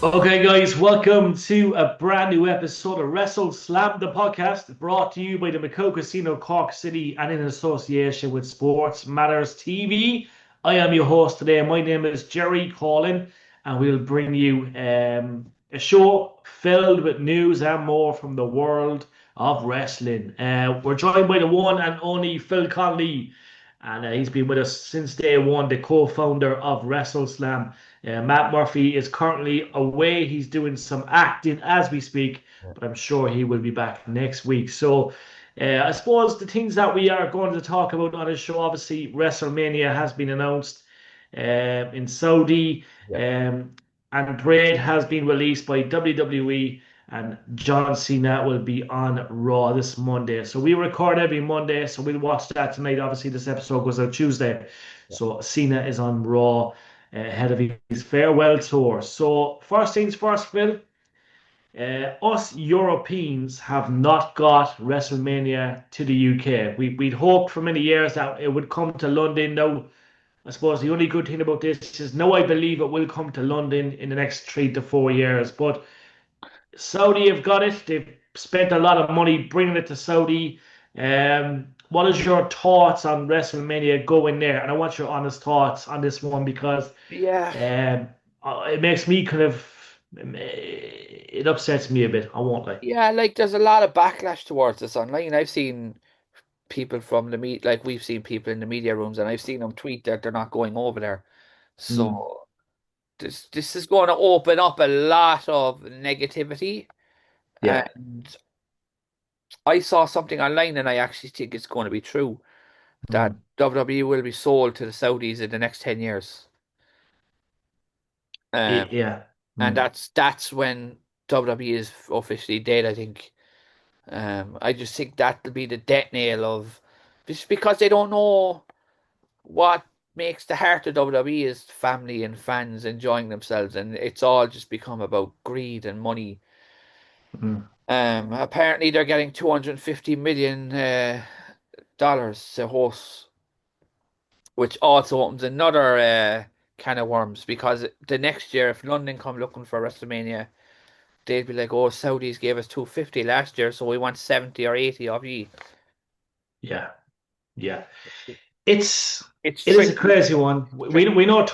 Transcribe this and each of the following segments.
Okay, guys, welcome to a brand new episode of WrestleSlam, the podcast brought to you by the 𝗪𝗘𝗦𝗧𝗟𝗘𝗦𝗦𝗟𝗦𝗪 Casino Cork City and in association with Sports Matters TV. I am your host today. My name is Jerry Collin, and we'll bring you a show filled with news and more from the world of wrestling. We're joined by the one and only Phil Conley, and he's been with us since day one, the co-founder of WrestleSlam. Matt Murphy is currently away. He's doing some acting as we speak, but I'm sure he will be back next week. So, I suppose the things that we are going to talk about on this show, obviously, WrestleMania has been announced in Saudi, Yeah. and Braid has been released by WWE, and John Cena will be on Raw this Monday. So we record every Monday, so we'll watch that tonight. Obviously, this episode goes out Tuesday, Yeah. so Cena is on Raw ahead of his farewell tour. So first things first, Phil. Us Europeans have not got WrestleMania to the UK. We'd hoped for many years that it would come to London. Now, I suppose the only good thing about this is now I believe it will come to London in the next 3 to 4 years. But Saudi have got it. They've spent a lot of money bringing it to Saudi. What is your thoughts on WrestleMania going there? And I want your honest thoughts on this one because Yeah, um, it makes me kind of it upsets me a bit. I won't lie. yeah, like there's a lot of backlash towards this online. I've seen people from the meet, like we've seen people in the media rooms, and I've seen them tweet that they're not going over there. Mm, So this is going to open up a lot of negativity. yeah. And I saw something online, and I actually think it's going to be true that Mm, WWE will be sold to the Saudis in the next 10 years. Um, yeah. and Mm, that's when WWE is officially dead, I think. I just think that'll be the death nail of just because they don't know what makes the heart of WWE is family and fans enjoying themselves, and it's all just become about greed and money. mm, Apparently they're getting 250 million dollars to host, which also opens another can of worms because the next year, if London come looking for WrestleMania, they'd be like, "Oh, Saudis gave us 250 last year, so we want 70 or 80 of ye." yeah. Yeah. It's It's it is a tricky. crazy one. We Tricky. know we know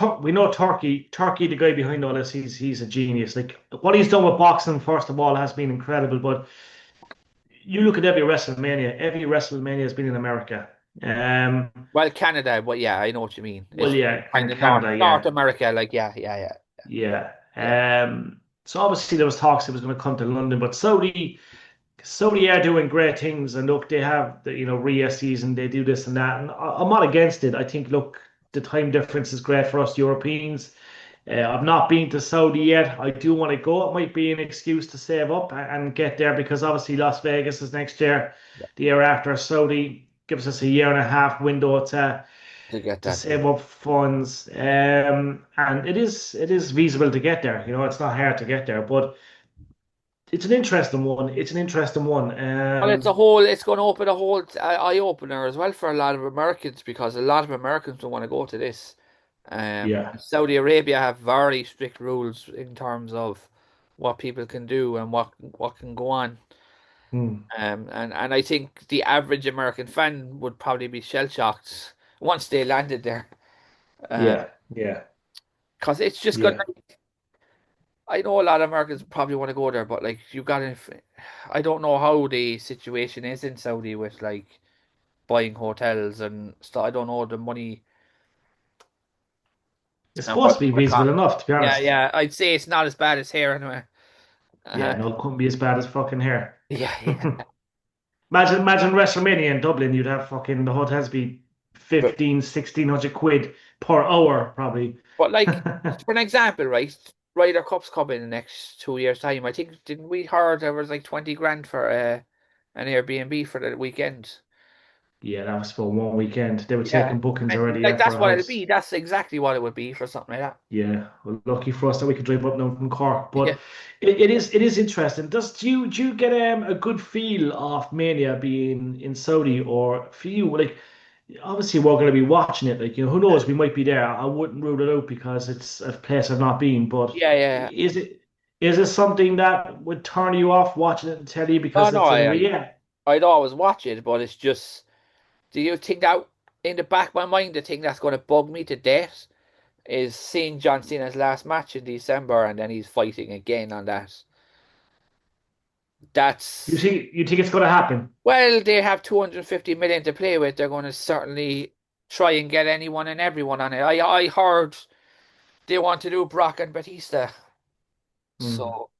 Turkey, the guy behind all this. He's a genius. Like what he's done with boxing, first of all, has been incredible. But you look at every WrestleMania. Every WrestleMania has been in America. Um, Well, Canada, but yeah, I know what you mean. well, It's yeah, kind and of Canada, North yeah, America, like yeah. yeah, So obviously there was talks it was going to come to London, but Saudi are doing great things, and look, they have the Rhea season, they do this and that, and I'm not against it. I think look, the time difference is great for us Europeans. I've not been to Saudi yet. I do want to go. It might be an excuse to save up and get there because obviously Las Vegas is next year. yeah. The year after, Saudi gives us a year and a half window To get to that, save up funds, and it is feasible to get there. It's not hard to get there, but it's an interesting one. It's an interesting one. well, it's going to open a whole eye opener as well for a lot of Americans because a lot of Americans don't want to go to this. Yeah. Saudi Arabia have very strict rules in terms of what people can do and what can go on. Hmm. And I think the average American fan would probably be shell shocked once they landed there. Yeah. Yeah. Because it's just good. Yeah. I know a lot of Americans probably want to go there, but like you got to, I don't know how the situation is in Saudi with like buying hotels and stuff. I don't know the money It's and supposed what to be it feasible costs. enough, to be Yeah, honest. yeah. I'd say it's not as bad as here anyway. Uh, Yeah, no, it couldn't be as bad as fucking here. yeah, yeah. Imagine WrestleMania in Dublin, you'd have fucking the hotels be But 1,500, 1,600 quid per hour, probably. but like for an example, right? Ryder Cup's coming in the next 2 years' time. I think didn't we heard there was like 20 grand for an Airbnb for the weekend? Yeah, that was for one weekend. They were Yeah. taking bookings And already, like yeah, for that's a what it'll house. be. That's exactly what it would be for something like that. Yeah, well, lucky for us that we could drive up now from Cork. Yeah. But it is interesting. Do you get a good feel of Mania being in Saudi, or for you like obviously we're going to be watching it. Like who knows, we might be there. I wouldn't rule it out because it's a place I've not been. But Yeah, yeah. is it? Is it something that would turn you off watching it on telly No, because no, it's in real? I'd always watch it, but it's just, do you think that in the back of my mind, the thing that's going to bug me to death is seeing John Cena's last match in December and then he's fighting again on that. You That's, think it's going to happen? well, they have 250 million to play with. They're going to certainly try and get anyone and everyone on it. I heard they want to do Brock and Batista. Hmm. So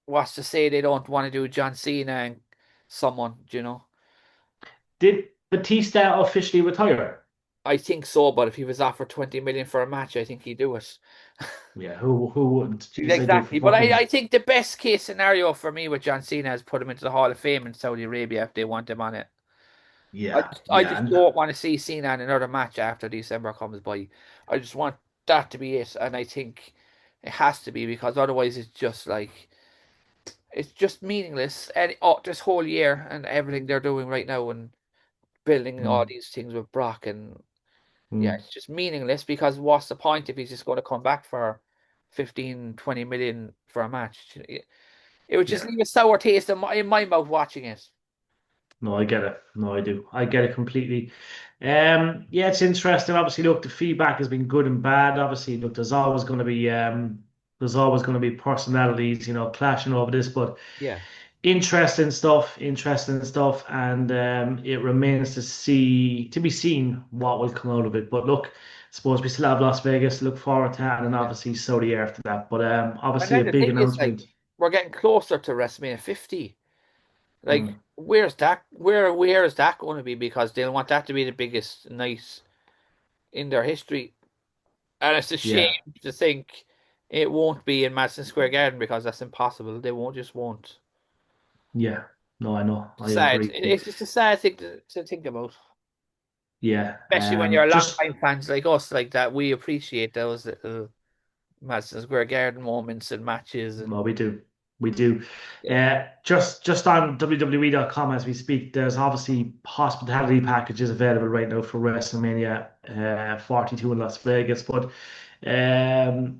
what's to say they don't want to do John Cena and someone, you know? Did Batista officially retire? I think so, but if he was offered 20 million for a match, I think he'd do it. Yeah, who wouldn't? Jeez, I do it for Exactly. But I fucking. think the best case scenario for me with John Cena is put him into the Hall of Fame in Saudi Arabia if they want him on it. I Yeah, just, I yeah, just and don't want to see Cena in another match after December comes by. I just want that to be it, and I think it has to be because otherwise it's just meaningless. And this whole year and everything they're doing right now and building all mm, these things with Brock and yeah, mm, it's just meaningless because what's the point if he's just going to come back for 15, 20 million for a match? It would just yeah. leave a sour taste in my mouth watching it. No, I get it. No, I do. I get it completely. Yeah, it's interesting. Obviously, look, the feedback has been good and bad. Obviously, look, there's always going to be personalities, clashing over this, but Yeah. interesting stuff, and it remains to be seen what will come out of it. But look, I suppose we still have Las Vegas to look forward to, and then Yeah. obviously Saudi after that. But And obviously then a the big thing is, like, announcement. we're getting closer to WrestleMania 50. Like, Mm, where's that? Where is that going to be? Because they'll want that to be the biggest night in their history. And it's a shame yeah, to think it won't be in Madison Square Garden because that's impossible. They won't. yeah. No, I know. I Sad. agree. It's just a sad thing to think about. Yeah. Especially when you're Just long-time fans like us, like that. We appreciate those little Madison Square Garden moments and matches and well, we do. We do. yeah. Just on WWE.com as we speak, there's obviously hospitality packages available right now for WrestleMania 42 in Las Vegas. But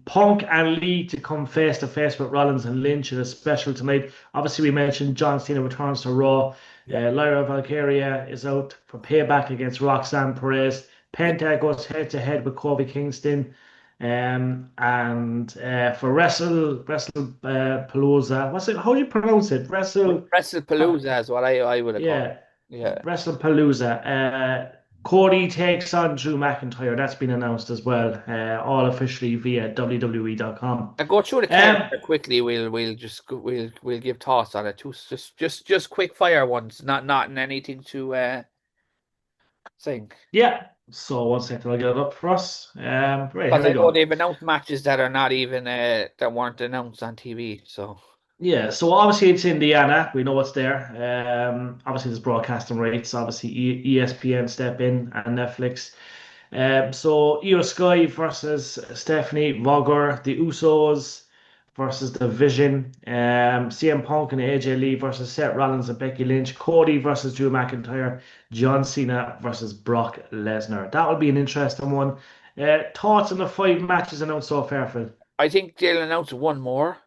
Punk and Lee to come face to face with Rollins and Lynch in a special tonight. Obviously, we mentioned John Cena returns to Raw. Yeah. Lyra Valkyria is out for payback against Roxanne Perez. Yeah. Penta goes head to head with Kofi Kingston. And for Palooza, what's it? How do you pronounce it? WrestlePalooza is what I would have called Yeah, it. Yeah. Wrestlepalooza. Cody takes on Drew McIntyre. That's been announced as well, all officially via WWE.com. And go through the card Um, quickly. We'll give thoughts on it. Just quick fire ones, not in anything to think. yeah. So one second, I'll get it up for us. Right, here Because we I know go. they've announced matches that are not even that weren't announced on TV. So Yeah, so obviously it's Indiana. We know it's there. Obviously there's broadcasting rights. Obviously ESPN step in and Netflix. So Io Sky versus Stephanie Vogger, the Usos versus the Vision, CM Punk and AJ Lee versus Seth Rollins and Becky Lynch, Cody versus Drew McIntyre, John Cena versus Brock Lesnar. That would be an interesting one. Thoughts on the 5 matches announced so far, Phil? I think they'll announce one more.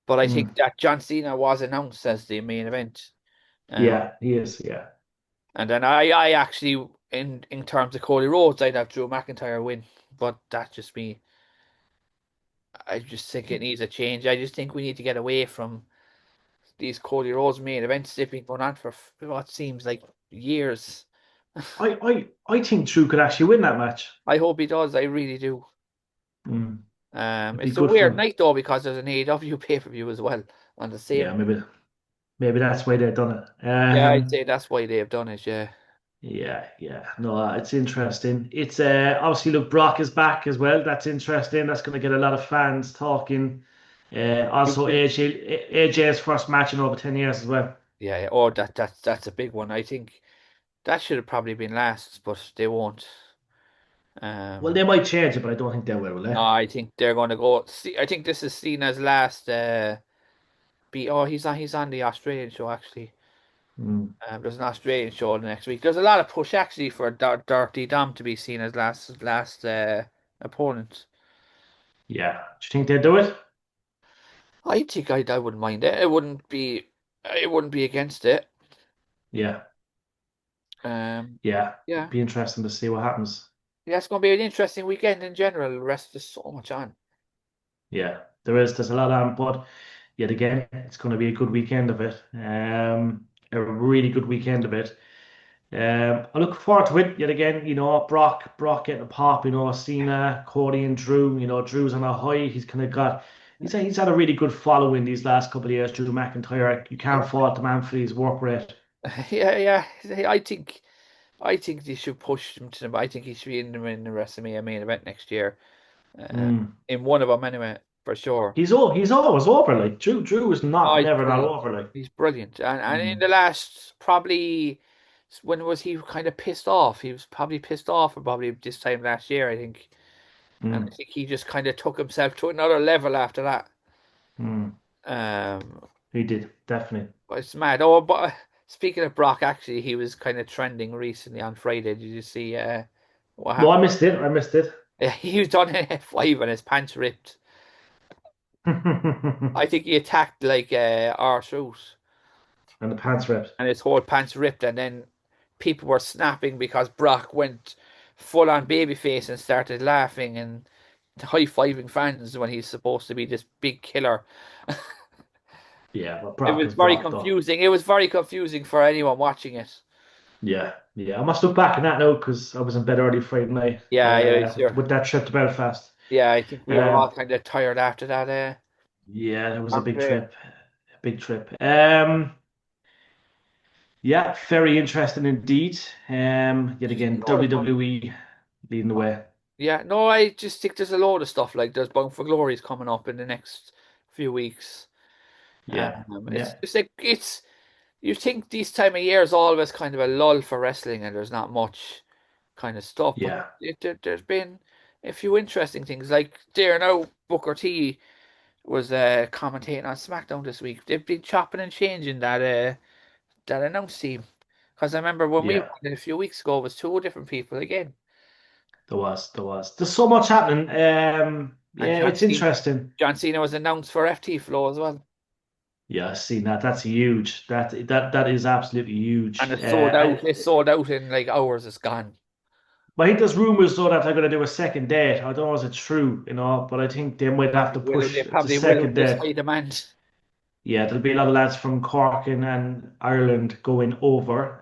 But I think Mm. that John Cena was announced as the main event. Um, Yeah, he is. Yeah. and then I actually, in terms of Cody Rhodes, I'd have Drew McIntyre win. But that's just me. I just think it needs a change. I just think we need to get away from these Cody Rhodes main events. They've been going on for what seems like years. I think Drew could actually win that match. I hope he does. I really do. Mm. It'd be It's a good for weird him. night though because there's an AEW pay-per-view as well on the Yeah, same. maybe that's why they've done it. Yeah, I'd say that's why they've done it. Yeah. Yeah. No, it's interesting. It's obviously look, Brock is back as well. That's interesting. That's going to get a lot of fans talking. Also AJ's first match in over 10 years as well. Yeah, yeah. Oh, that's a big one. I think that should have probably been last, but they won't. Well, Um, they might change it, but I don't think they will no, they? I think they're going to go. See, I think this is Cena's last. Be oh, he's on the Australian show actually. Mm. There's an Australian show next week. There's a lot of push actually for Dirty Dom to be seen as last opponent. Yeah. Do you think they do it? I think I wouldn't mind it. It wouldn't be against it. Yeah, Um, yeah. yeah, Be interesting to see what happens. yeah, it's going to be an interesting weekend in general. The rest is so much on. Yeah, there's a lot on, but yet again, it's going to be a good weekend of it. A really good weekend of it. I look forward to it yet again. Brock getting a pop. Cena, Cody, and Drew. Drew's on a high. He's had a really good following these last couple of years. Drew McIntyre. You can't fault the man for his work rate. Yeah, yeah. I think they should push him to them. I think he should be in the WrestleMania main event next year. Uh, Mm. in one of them anyway, for sure. He's always over. Like Drew is Oh, not he's never not brilliant. over. Like. He's brilliant. And in Mm. the last probably when was he kind of pissed off? He was probably pissed off probably this time last year, I think. And I Mm. think he just kind of took himself to another level after that. Mm. Um, He did definitely. but it's mad. Oh, but speaking of Brock, actually, he was kind of trending recently on Friday. Did you see what No, I happened? missed it. I missed it. Yeah, he was done an F5 and his pants ripped. And I think he attacked like R-Truth the pants ripped. and his whole pants ripped, and then people were snapping because Brock went full on babyface and started laughing and high-fiving fans when he's supposed to be this big killer. Yeah, but It Brock was is very Brock though. confusing. It was very confusing for anyone watching it. Yeah, yeah. I must look back on that now because I was in bed early Friday night Yeah, yeah, sure. with that trip to Belfast. Yeah, I think we were all Um, kind of tired after that. yeah, it was a On big the trip, a big trip. Yeah, very interesting indeed. Yet again, load of fun. WWE leading the way. Yeah, no, I just think there's a load of stuff like there's Bound for Glory's coming up in the next few weeks. Yeah, It's yeah, just like it's you think this time of year is always kind of a lull for wrestling and there's not much kind of stuff, but yeah. there's been a few interesting things. Like there now, Booker T was commentating on SmackDown this week. They've been chopping and changing that announce team because I remember when we Yeah, went in a few weeks ago, it was two different people again, there was. There's so much happening. and Yeah, it's interesting. John Cena was announced for FT Flow as well, Yeah, I see that. That's huge. That is absolutely and huge. it's sold out. It's sold out in like hours. It's gone. But I think there's rumors though that they're going to do a second date. I don't know if it's true, but I think they might have to They push the probably will with second this date. high demand. Yeah, there'll be a lot of lads from Cork and Ireland going over.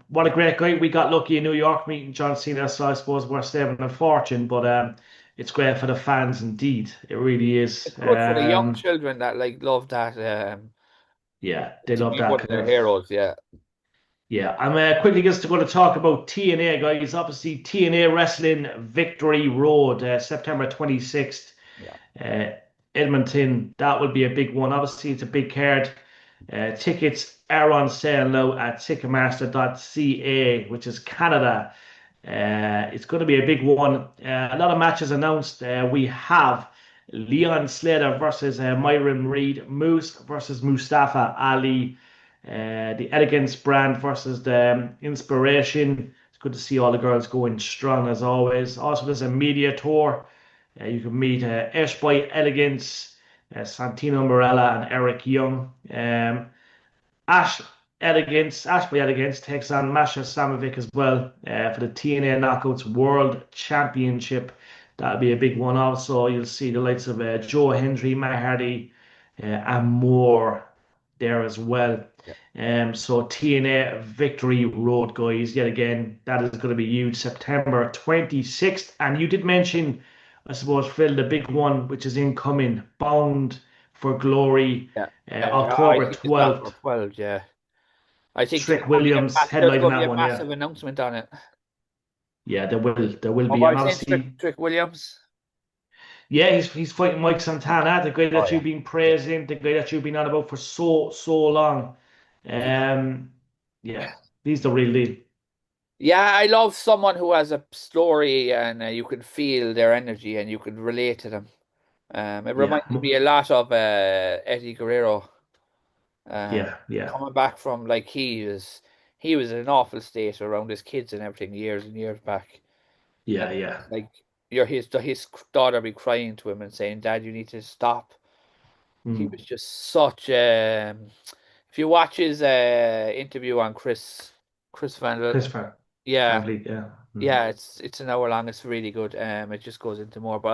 What a great guy. We got lucky in New York meeting John Cena, so I suppose we're saving a fortune, but it's great for the fans indeed. It really is. It's good for the young children that like love that Yeah, they to love be that one of kind their of. heroes. Yeah, Yeah, I'm quickly just going to talk about TNA, guys. Obviously, TNA Wrestling Victory Road, September 26th, yeah, uh, Edmonton. That will be a big one. Obviously, it's a big card. Tickets are on sale now at ticketmaster.ca, which is Canada. It's going to be a big one. A lot of matches announced. We have Leon Slater versus Myron Reed, Moose versus Mustafa Ali, the Elegance brand versus the Inspiration. It's good to see all the girls going strong as always. Also, there's a media tour. You can meet Ash Boy Elegance, Santino Morella, and Eric Young. Ash Ashley Elegance takes on Masha Samovic as well for the TNA Knockouts World Championship. That'll be a big one. Also, you'll see the likes of Joe Hendry, Matt Hardy, and more there as well. yeah. So TNA Victory Road, guys. Yet again, that is going to be huge. September 26th, and you did mention, I suppose, Phil, the big one which is incoming, Bound for Glory, Yeah. I October think it's October 12th. 12th. Yeah, I think Trick Williams there's headlining going to be that a one, yeah. massive announcement on it. Yeah, there will What be. was And I saying? obviously, Trick Williams. yeah, he's fighting Mike Santana, the guy Oh that yeah. you've been Yeah. praising, the guy that you've been on about for so long. Um, yeah, he's the real deal. Yeah, I love someone who has a story and you can feel their energy and you can relate to them. It Yeah, reminds me a lot of Eddie Guerrero. Um, yeah, yeah, coming back from like he was in an awful state around his kids and everything years and years back. yeah, yeah, Like his daughter be crying to him and saying, "Dad, you need to stop." He Mm. was just such if you watch his interview on Chris Van, Christopher Van yeah, Vliet, yeah. Mm. yeah, it's an hour long. It's really good. It just goes into more, but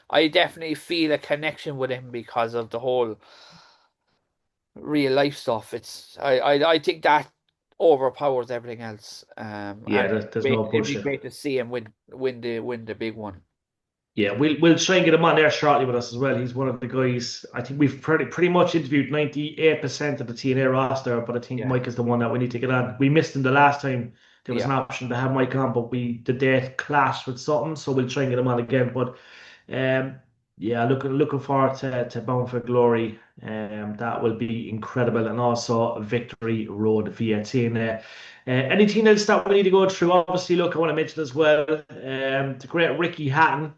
I definitely feel a connection with him because of the whole real life stuff. I think that overpowers everything else. Yeah, And there's no it'd be bullshit. great to see him win the big one. Yeah, we'll try and get him on there shortly with us as well. He's one of the guys. I think we've pretty much interviewed 98% of the TNA roster, but I think Yeah, Mike is the one that we need to get on. We missed him the last time. There was yeah, an option to have Mike on, but the date clashed with something, so we'll try and get him on again. But um, yeah, looking forward to Bound for Glory. That will be incredible, and also Victory Road via TNA. Anything else that we need to go through? Obviously, look, I want to mention as well the great Ricky Hatton.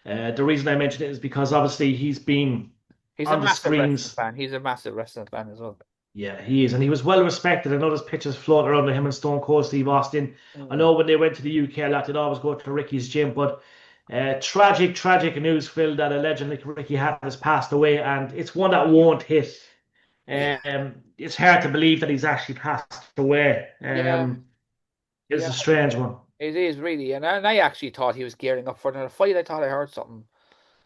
The reason I mention it is because obviously he's been he's a on the massive wrestling screens. fan. He's a massive wrestling fan as well. Yeah, he is, and he was well respected. I know there's pictures floating around of him and Stone Cold Steve Austin. I Mm. know when they went to the UK, a lot did always go to Ricky's gym, but tragic news, Phil, that a legend like Ricky Hatton has passed away, and it's one that won't hit. Yeah, It's hard to believe that he's actually passed away. yeah, It's yeah. a strange one. It is really, and I actually thought he was gearing up for another fight. I thought I heard something.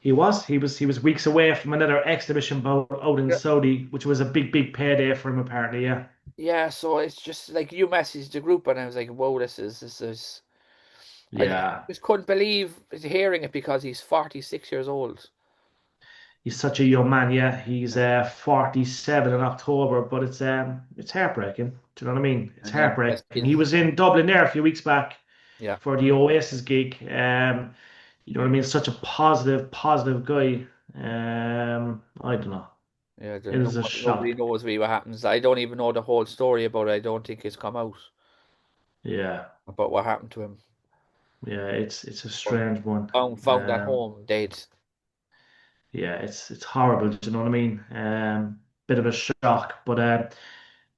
He was weeks away from another exhibition bout out in Yeah. Saudi, which was a big payday for him apparently. Yeah, Yeah, so it's just like you messaged the group, and I was like, "Whoa, this is." I yeah. just couldn't believe hearing it because he's 46 years old. He's such a young man. Yeah, he's Yeah, 47 in October, but it's heartbreaking. Do you know what I mean? It's and never heartbreaking. He questions. was in Dublin there a few weeks back Yeah, for the Oasis gig. You know what I mean? Such a positive guy. I don't know. yeah. It is a Nobody shock. knows really what happens. I don't even know the whole story about it. I don't think it's come out Yeah, about what happened to him. yeah. It's a But strange one. found at home dead. Yeah, it's horrible. Do you know what I mean? Bit of a shock, but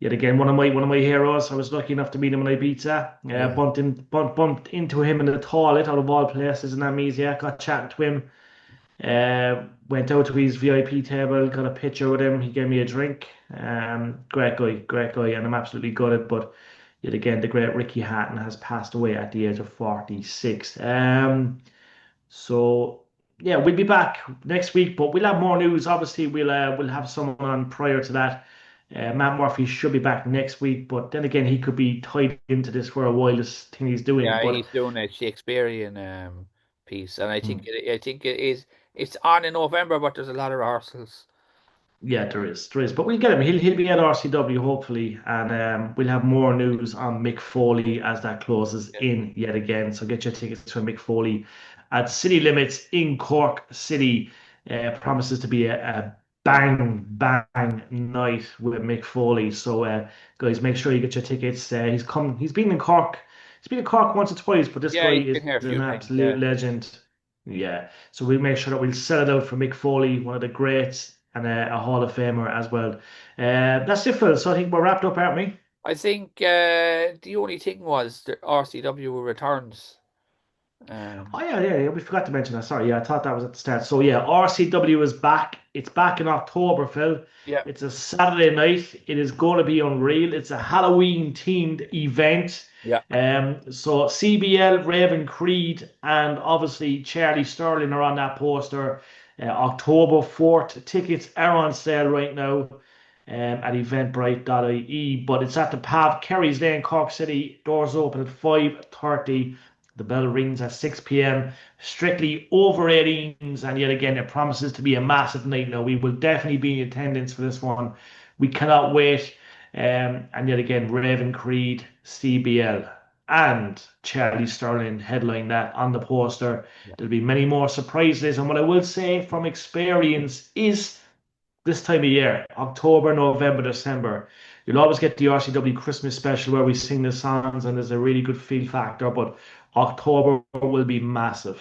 yet again, one of my heroes. I was lucky enough to meet him in Ibiza. Yeah, Bumped into him in the toilet out of all places in Amnesia. Got chatting to him. Went out to his VIP table, got a picture with him. He gave me a drink. Great guy, and I'm absolutely gutted. But yet again, the great Ricky Hatton has passed away at the age of 46. So yeah, we'll be back next week, but we'll have more news. Obviously, we'll have someone on prior to that. Matt Murphy should be back next week, but then again, he could be tied into this for a while. This thing he's doing, yeah. but He's doing a Shakespearean piece, and hmm, I think it is. It's on in November, but there's a lot of rehearsals. yeah, there is. But we'll get him. He'll be at RCW hopefully, and we'll have more news on Mick Foley as that closes Yeah, in yet again. So get your tickets for Mick Foley at City Limits in Cork City. Promises to be a bang night with Mick Foley. So guys, make sure you get your tickets. He's come. He's been in Cork. He's been in Cork once or twice, but this yeah. guy He's is been here a few an times. Yeah. absolute legend. Yeah. So we'll make sure that we'll sell it out for Mick Foley, one of the greats and a Hall of Famer as well. That's it, Phil. So I think we're wrapped up, aren't we? I think the only thing was the RCW returns. Oh Um, yeah. We forgot to mention that. Sorry, yeah, I thought that was at the start. So yeah, RCW is back. It's back in October, Phil. yeah, It's a Saturday night. It is going to be unreal. It's a Halloween themed event. yeah, So CBL, Raven Creed, and obviously Charlie Sterling are on that poster. October 4th. Tickets are on sale right now at eventbrite.ie. But it's at the Pav Kerry's Lane, Cork City. Doors open at 5:30. The bell rings at 6 p.m. Strictly over 18s, and yet again, it promises to be a massive night. Now, we will definitely be in attendance for this one. We cannot wait. And yet again, Raven Creed, CBL, and Charlie Sterling headline that on the poster. yeah, There'll be many more surprises. And what I will say from experience is this time of year, October, November, December, you'll always get the RCW Christmas special where we sing the songs and there's a really good feel factor. But October will be massive,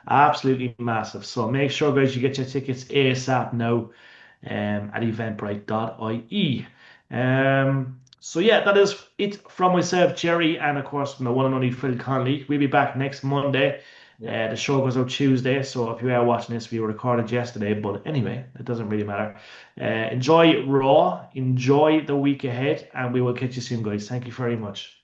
absolutely massive. So make sure, guys, you get your tickets ASAP now at eventbrite.ie. So yeah, that is it from myself, Jerry, and of course from the one and only Phil Conley. We'll be back next Monday. Yeah. The show goes out Tuesday, so if you are watching this, we were recorded yesterday. But anyway, it doesn't really matter. Enjoy Raw, enjoy the week ahead, and we will catch you soon, guys. Thank you very much.